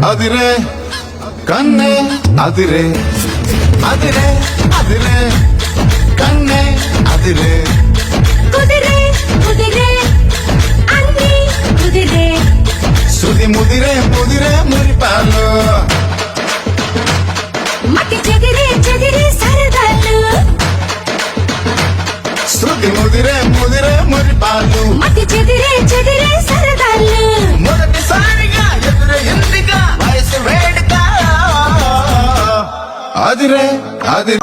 అదిరే కన్నే అదిరే అదిరే అదిరే కన్నే అదిరే కుదిరే కుదిరే అన్ని కుదిరే శృతి ముదిరే ముదిరే మురిపాలు మట్టి చెదిరే చెదిరే సరదాలు శృతి ముదిరే ముదిరే మురిపాలు మట్టి చెదిరే చెదిరే సరదాలు మొదటిసారిగా ఎదురు ఎందుగా వయసు వేడుక అదిరే అదిరే